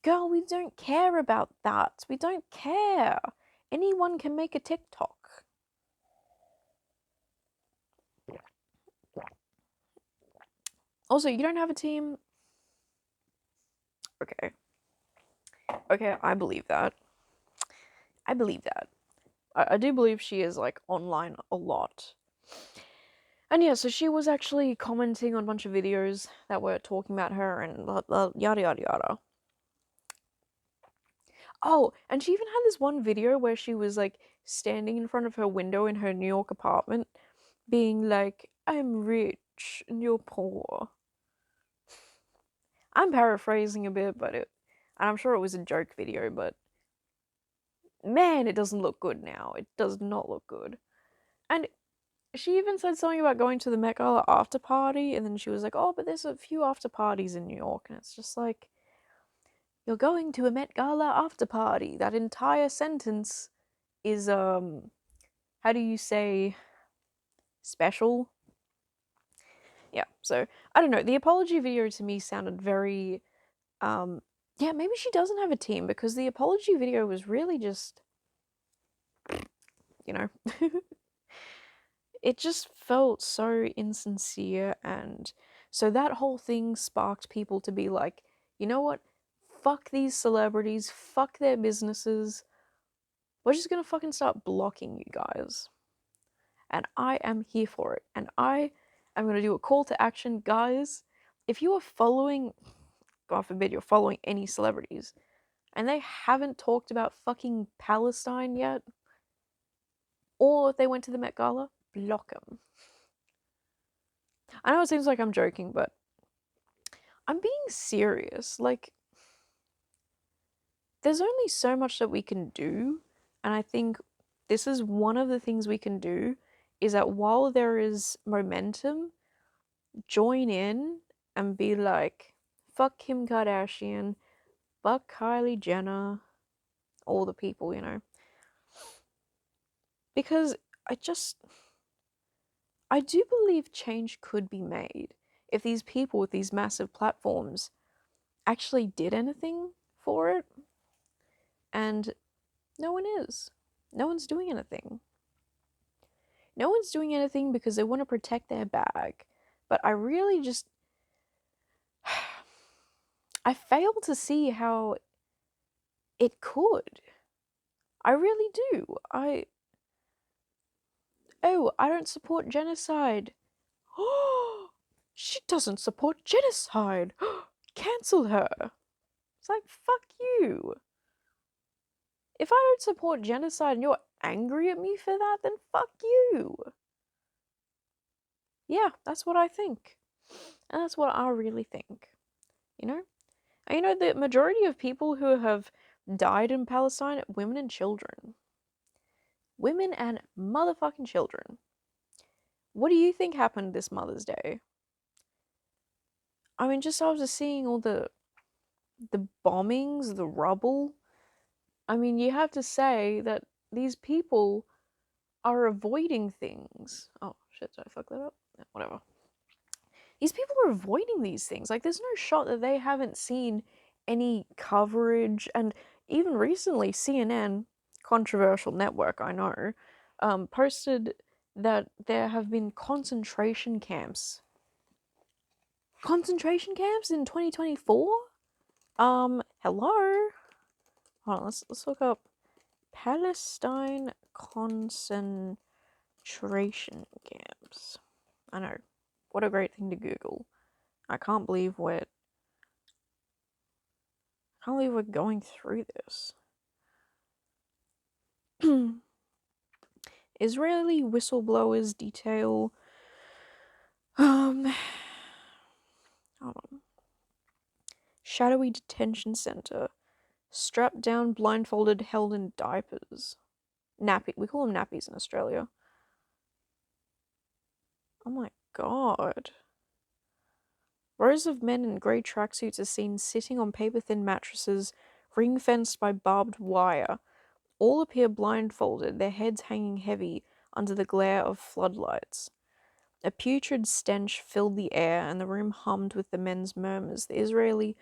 A: Girl, we don't care about that. We don't care. Anyone can make a TikTok. Also, you don't have a team? Okay. Okay, I believe that. I believe that. I do believe she is, like, online a lot. And yeah, so she was actually commenting on a bunch of videos that were talking about her and yada yada yada. Oh, and she even had this one video where she was, like, standing in front of her window in her New York apartment, being like, "I'm rich and you're poor." I'm paraphrasing a bit, but And I'm sure it was a joke video, but man, it doesn't look good now. It does not look good. And she even said something about going to the Met Gala after party, and then she was like, oh, but there's a few after parties in New York. And it's just like, you're going to a Met Gala after party. That entire sentence is, how do you say special? Yeah, so I don't know. The apology video to me sounded very, yeah, maybe she doesn't have a team because the apology video was really just, you know, it just felt so insincere. And so that whole thing sparked people to be like, you know what? Fuck these celebrities, fuck their businesses. We're just gonna fucking start blocking you guys. And I am here for it. And I am gonna do a call to action, guys. If you are following, God forbid, you're following any celebrities, and they haven't talked about fucking Palestine yet, or if they went to the Met Gala, block them. I know it seems like I'm joking, but I'm being serious. Like, there's only so much that we can do, and I think this is one of the things we can do, is that while there is momentum, join in and be like, fuck Kim Kardashian, fuck Kylie Jenner, all the people, you know. Because I do believe change could be made if these people with these massive platforms actually did anything for it. And no one is. No one's doing anything. No one's doing anything because they want to protect their bag. But I really just. I fail to see how it could. I really do. Oh, I don't support genocide. Oh, she doesn't support genocide. Cancel her. It's like, fuck you. If I don't support genocide and you're angry at me for that, then fuck you. Yeah, that's what I think. And that's what I really think. You know? And you know, the majority of people who have died in Palestine, women and children. Women and motherfucking children. What do you think happened this Mother's Day? I mean, just after seeing all the bombings, the rubble, I mean, you have to say that these people are avoiding things. Oh, shit, did I fuck that up? Yeah, whatever. These people are avoiding these things. Like, there's no shot that they haven't seen any coverage. And even recently, CNN, controversial network, I know, posted that there have been concentration camps. Concentration camps in 2024? Hello? Hold on, let's look up Palestine concentration camps. I know. What a great thing to Google. I can't believe we're going through this. Israeli whistleblowers detail hold on. Shadowy detention center. Strapped down, blindfolded, held in diapers. We call them nappies in Australia. Oh my god. Rows of men in grey tracksuits are seen sitting on paper-thin mattresses, ring-fenced by barbed wire. All appear blindfolded, their heads hanging heavy under the glare of floodlights. A putrid stench filled the air, and the room hummed with the men's murmurs. The Israeli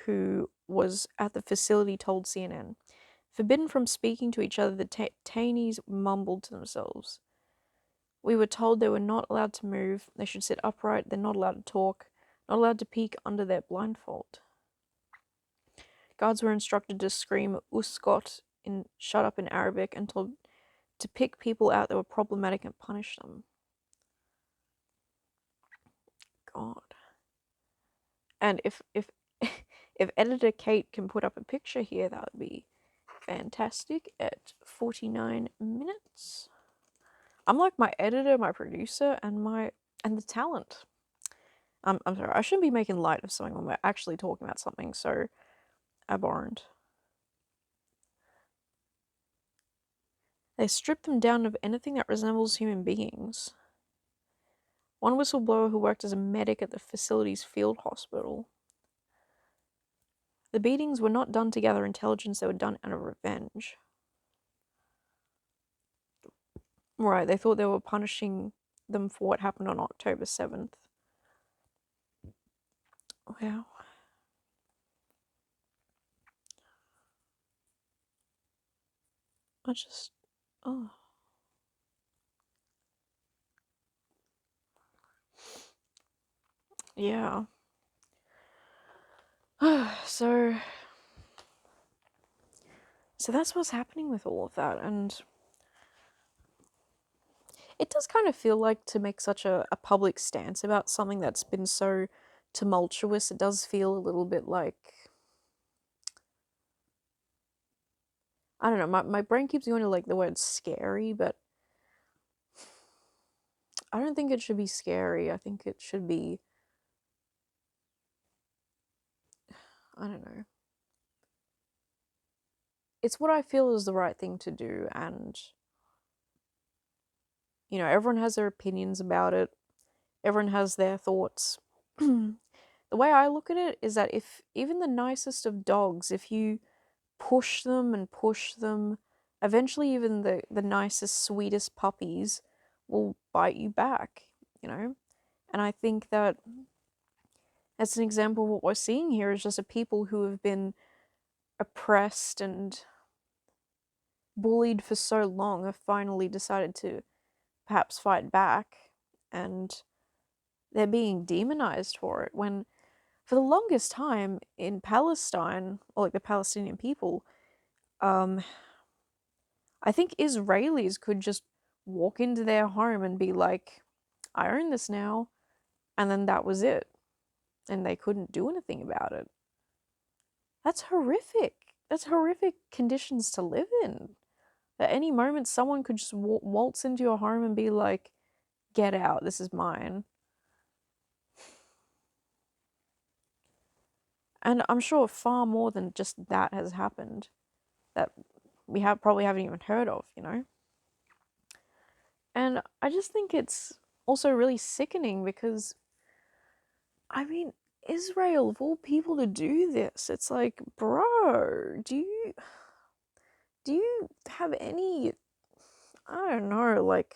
A: who was at the facility told CNN. Forbidden from speaking to each other, the detainees mumbled to themselves. We were told they were not allowed to move, they should sit upright, they're not allowed to talk, not allowed to peek under their blindfold. Guards were instructed to scream uskot, shut up in Arabic, and told to pick people out that were problematic and punish them. God. And if if editor Kate can put up a picture here, that would be fantastic. At 49 minutes. I'm like my editor, my producer, and the talent. I'm sorry, I shouldn't be making light of something when we're actually talking about something so abhorrent. They stripped them down of anything that resembles human beings. One whistleblower who worked as a medic at the facility's field hospital. The beatings were not done to gather intelligence, they were done out of revenge. Right, they thought they were punishing them for what happened on October 7th. Wow. Oh. Yeah. So that's what's happening with all of that, and it does kind of feel like, to make such a public stance about something that's been so tumultuous, it does feel a little bit like, I don't know, my brain keeps going to like the word scary, but I don't think it should be scary. I think it should be, I don't know. It's what I feel is the right thing to do, and you know, everyone has their opinions about it. Everyone has their thoughts. The way I look at it is that if even the nicest of dogs, if you push them and push them, eventually even the nicest, sweetest puppies will bite you back, you know? And I think that as an example, what we're seeing here is just a people who have been oppressed and bullied for so long have finally decided to perhaps fight back, and they're being demonized for it, when for the longest time in Palestine, or like the Palestinian people, I think Israelis could just walk into their home and be like, I own this now, and then that was it, and they couldn't do anything about it. That's horrific. That's horrific conditions to live in. At any moment, someone could just waltz into your home and be like, get out, this is mine. And I'm sure far more than just that has happened that we probably haven't even heard of, you know? And I just think it's also really sickening because, I mean, Israel, of all people to do this, it's like, bro, do you have any, I don't know, like,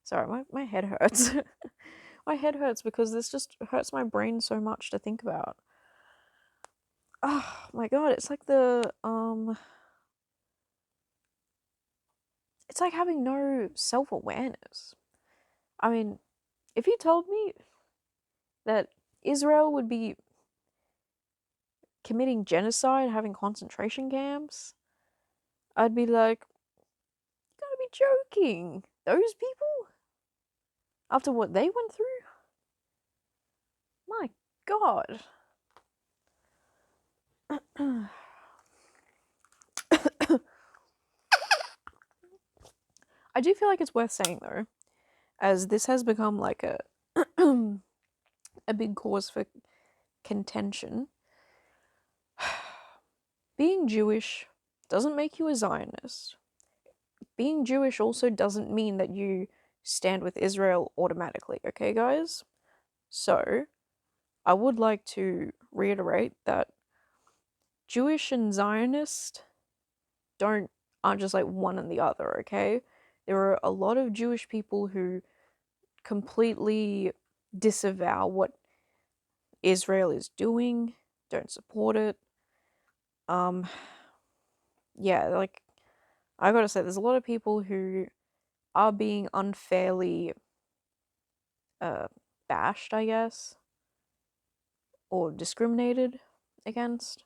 A: sorry, my head hurts. My head hurts because this just hurts my brain so much to think about. Oh my god, it's like it's like having no self-awareness. I mean, if you told me that Israel would be committing genocide, having concentration camps, I'd be like, you gotta be joking. Those people? After what they went through? My god. I do feel like it's worth saying though, as this has become like a a big cause for contention. Being Jewish doesn't make you a Zionist. Being Jewish also doesn't mean that you stand with Israel automatically, okay, guys? So, I would like to reiterate that Jewish and Zionist aren't just like one and the other, okay? There are a lot of Jewish people who completely disavow what Israel is doing, don't support it. Yeah, like, I gotta say, there's a lot of people who are being unfairly bashed, I guess, or discriminated against.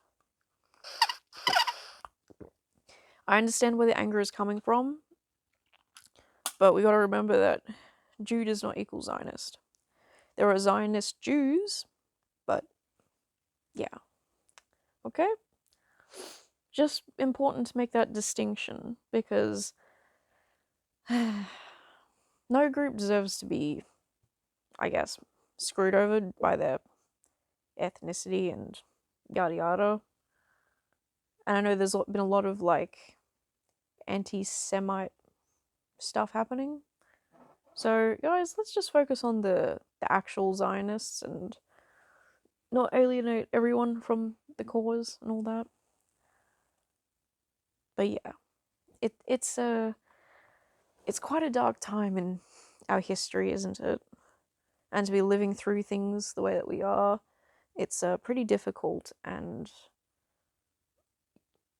A: I understand where the anger is coming from, but we gotta remember that Jew does not equal Zionist. There are Zionist Jews, but yeah. Okay? Just important to make that distinction, because no group deserves to be, I guess, screwed over by their ethnicity and yada yada. And I know there's been a lot of like anti-Semite stuff happening. So guys, let's just focus on the actual Zionists and not alienate everyone from the cause and all that. But yeah, it's quite a dark time in our history, isn't it? And to be living through things the way that we are, it's pretty difficult. And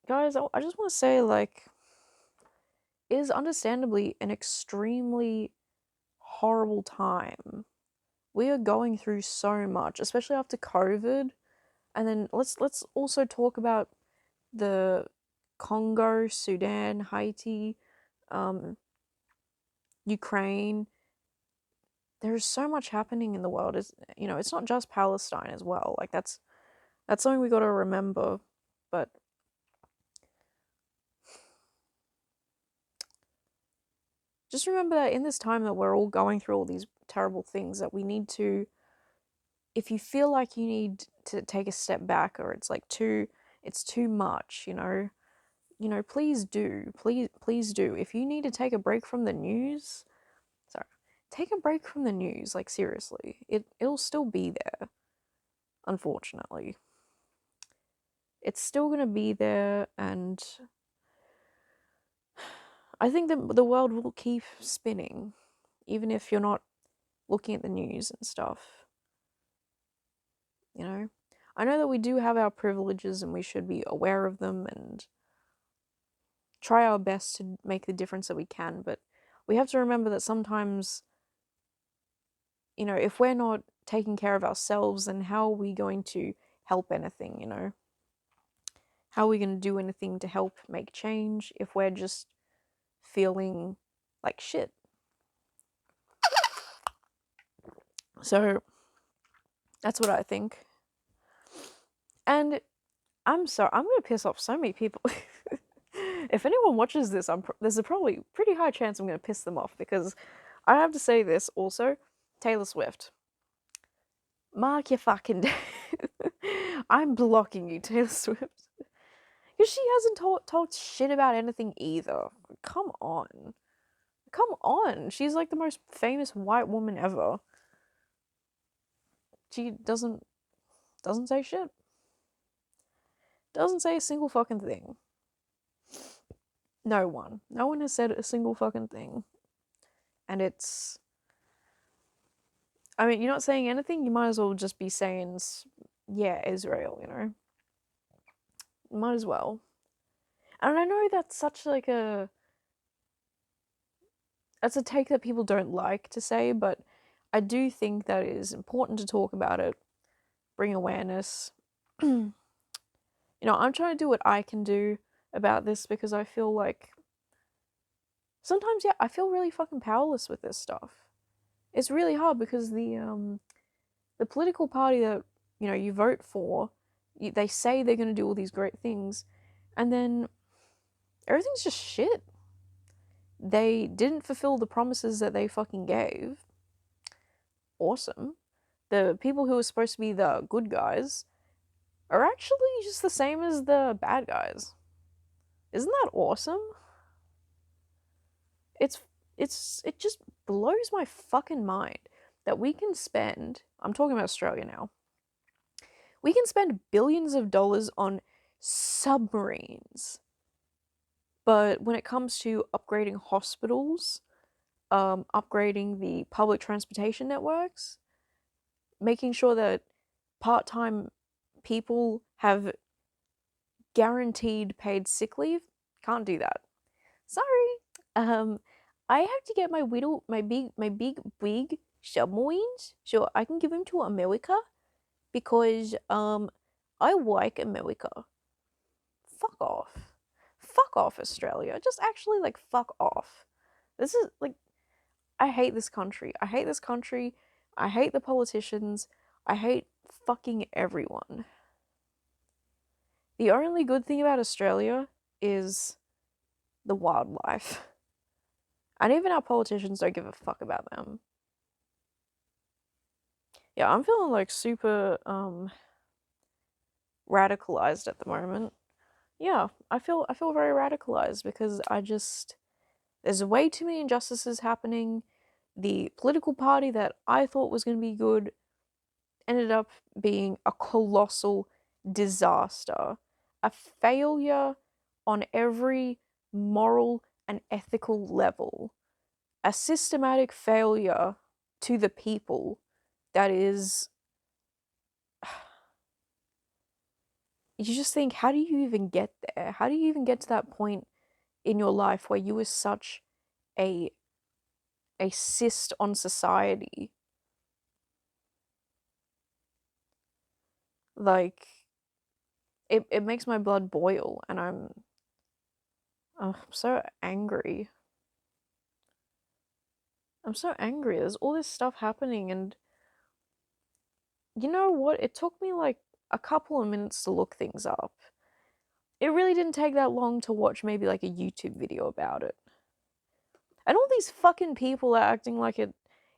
A: guys, I just want to say, like, it is understandably an extremely horrible time. We are going through so much, especially after COVID. And then let's also talk about the Congo, Sudan, Haiti, Ukraine. There's so much happening in the world. It's not just Palestine as well. Like that's something we got to remember. But just remember that in this time that we're all going through all these terrible things, that we need to, if you feel like you need to take a step back, or it's too much, please do. Please do. If you need to take a break from the news, sorry, take a break from the news, like seriously. It'll still be there, unfortunately. It's still going to be there, and I think that the world will keep spinning, even if you're not looking at the news and stuff. I know that we do have our privileges and we should be aware of them and try our best to make the difference that we can, but we have to remember that sometimes, if we're not taking care of ourselves, then how are we going to help anything, How are we going to do anything to help make change if we're just feeling like shit? So that's what I think. And I'm sorry, I'm going to piss off so many people. If anyone watches this, there's a probably pretty high chance I'm going to piss them off, because I have to say this also. Taylor Swift. Mark your fucking day. I'm blocking you, Taylor Swift. Because she hasn't talked shit about anything either. Come on. Come on. She's like the most famous white woman ever. She doesn't say shit. Doesn't say a single fucking thing. No one. No one has said a single fucking thing. And it's... I mean, you're not saying anything, you might as well just be saying, yeah, Israel, Might as well. And I know that's such like that's a take that people don't like to say, but I do think that it is important to talk about it, bring awareness. I'm trying to do what I can do about this, because I feel like sometimes, yeah, I feel really fucking powerless with this stuff. It's really hard because the political party that you vote for, they say they're going to do all these great things, and then everything's just shit. They didn't fulfill the promises that they fucking gave. Awesome. The people who are supposed to be the good guys are actually just the same as the bad guys. Isn't that awesome? It just blows my fucking mind that we can spend, I'm talking about Australia now, we can spend billions of dollars on submarines, but when it comes to upgrading hospitals, upgrading the public transportation networks, making sure that part-time people have guaranteed paid sick leave, can't do that. Sorry. I have to get my big submarines so I can give them to America, because I like America. Fuck off. Fuck off, Australia. Just actually, like, fuck off. This is like, I hate this country. I hate this country. I hate the politicians. I hate fucking everyone. The only good thing about Australia is the wildlife. And even our politicians don't give a fuck about them. Yeah, I'm feeling like super radicalized at the moment. yeah, I feel very radicalized because there's way too many injustices happening. The political party that I thought was going to be good ended up being a colossal disaster, a failure on every moral and ethical level, a systematic failure to the people that is. You just think, how do you even get there? How do you even get to that point in your life where you were such a cyst on society? Like, it makes my blood boil, and I'm so angry. I'm so angry. There's all this stuff happening, and you know what? It took me like a couple of minutes to look things up. It really didn't take that long to watch maybe like a YouTube video about it. And all these fucking people are acting like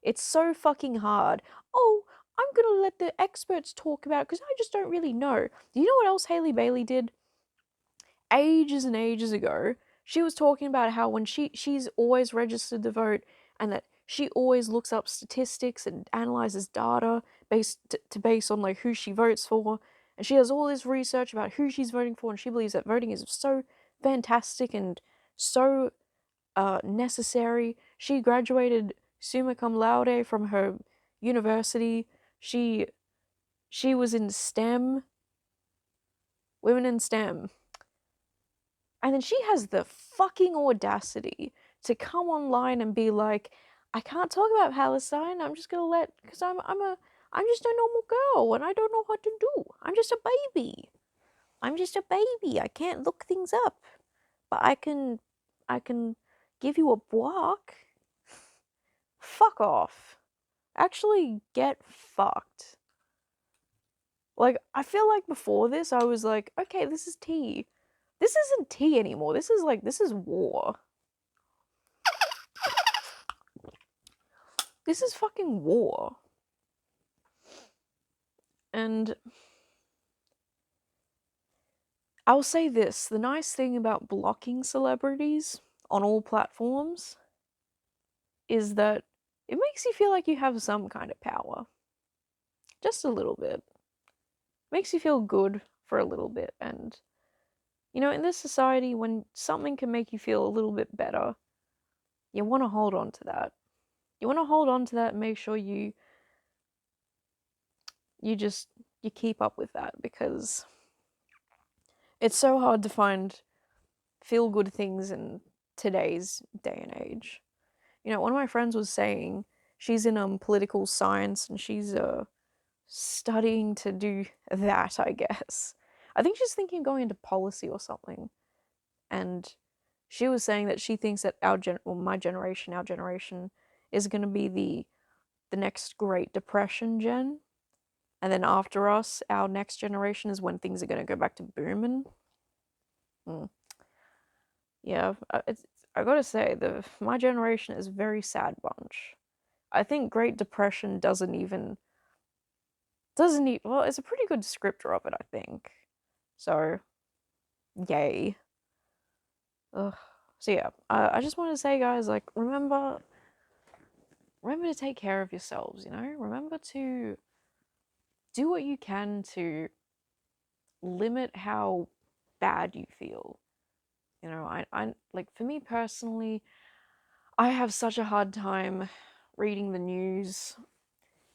A: it's so fucking hard. Oh, I'm gonna let the experts talk about it because I just don't really know. Do you know what else Hayleyy Bayleyy did? Ages and ages ago, she was talking about how when she's always registered to vote and that she always looks up statistics and analyzes data based on like who she votes for, and she has all this research about who she's voting for, and she believes that voting is so fantastic and so necessary. She graduated summa cum laude from her university. She was in STEM, women in STEM. And then she has the fucking audacity to come online and be like, I can't talk about Palestine. I'm just gonna because I'm just a normal girl and I don't know what to do. I'm just a baby. I'm just a baby. I can't look things up, but I can give you a block. Fuck off. Actually, get fucked. Like, I feel like before this, I was like, okay, this is tea. This isn't tea anymore. This is war. This is fucking war. And I'll say this, the nice thing about blocking celebrities on all platforms is that it makes you feel like you have some kind of power. Just a little bit. Makes you feel good for a little bit. And, you know, in this society, when something can make you feel a little bit better, you want to hold on to that. You want to hold on to that and make sure you keep up with that, because it's so hard to find feel good things in today's day and age. You know, one of my friends was saying she's in political science and she's studying to do that, I guess. I think she's thinking of going into policy or something. And she was saying that she thinks that our generation is going to be the next Great Depression gen. And then after us, our next generation is when things are going to go back to booming. Yeah, I gotta say, my generation is a very sad bunch. I think Great Depression well, it's a pretty good descriptor of it, I think. So, yay. Ugh. So yeah, I just want to say, guys, like, remember to take care of yourselves. You know, remember to do what you can to limit how bad you feel. You know, I like, for me personally, I have such a hard time reading the news.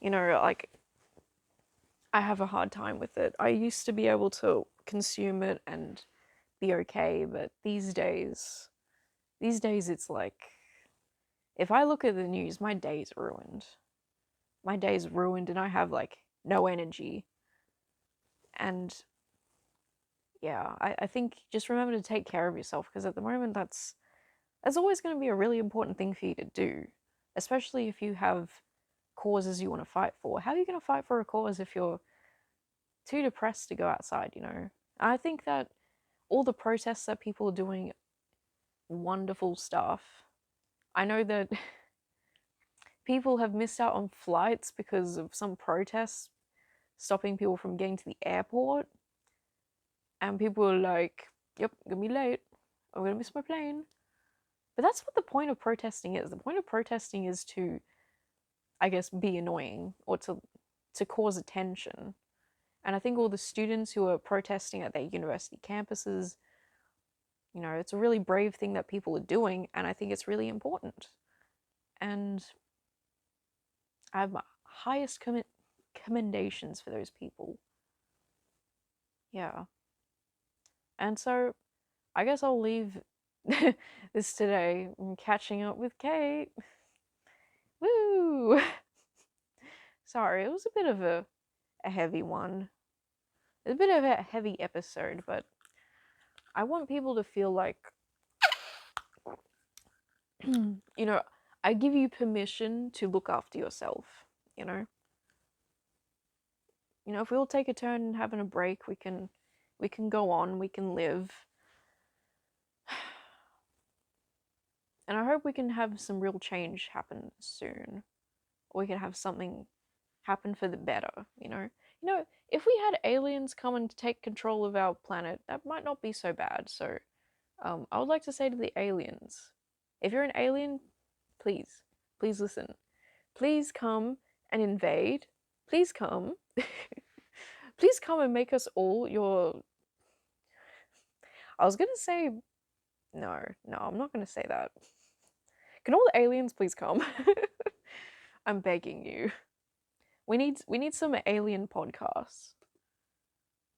A: You know, like, I have a hard time with it. I used to be able to consume it and be okay, but these days it's like, if I look at the news, my day's ruined. My day's ruined and I have like no energy. And yeah, I think just remember to take care of yourself, because at the moment that's always going to be a really important thing for you to do, especially if you have causes you want to fight for. How are you going to fight for a cause if you're too depressed to go outside, you know? I think that all the protests that people are doing, wonderful stuff. I know that people have missed out on flights because of some protests stopping people from getting to the airport. And people are like, Yep, gonna be late. I'm gonna miss my plane. But that's what the point of protesting is. The point of protesting is to, I guess, be annoying or to cause attention. And I think all the students who are protesting at their university campuses, you know, it's a really brave thing that people are doing, and I think it's really important. And I have my highest commendations for those people. Yeah. And so I guess I'll leave this today. I'm catching up with Kate. Woo! Sorry, it was a bit of a heavy one. It's a bit of a heavy episode, but I want people to feel like, you know, I give you permission to look after yourself, you know? You know, if we all take a turn and having a break, we can go on, we can live. And I hope we can have some real change happen soon. Or we can have something happen for the better, you know? You know, if we had aliens come and take control of our planet, that might not be so bad. So, I would like to say to the aliens, if you're an alien, please listen. Please come and invade. Please come. Please come and make us all your... I was gonna say... No, I'm not gonna say that. Can all the aliens please come? I'm begging you. We need some alien podcasts.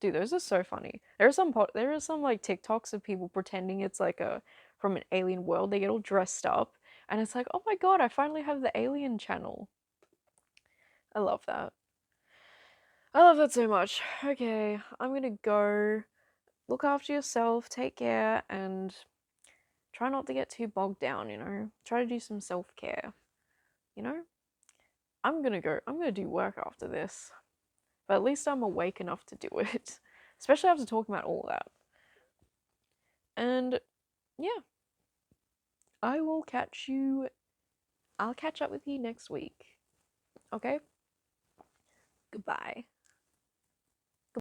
A: Dude, those are so funny. There are some like TikToks of people pretending it's like a from an alien world. They get all dressed up, and it's like, oh my god, I finally have the alien channel. I love that. I love that so much. Okay, I'm gonna go. Look after yourself, take care, and try not to get too bogged down, you know? Try to do some self-care, you know? I'm gonna go. I'm gonna do work after this. But at least I'm awake enough to do it. Especially after talking about all of that. And yeah, I'll catch up with you next week. Okay? Goodbye.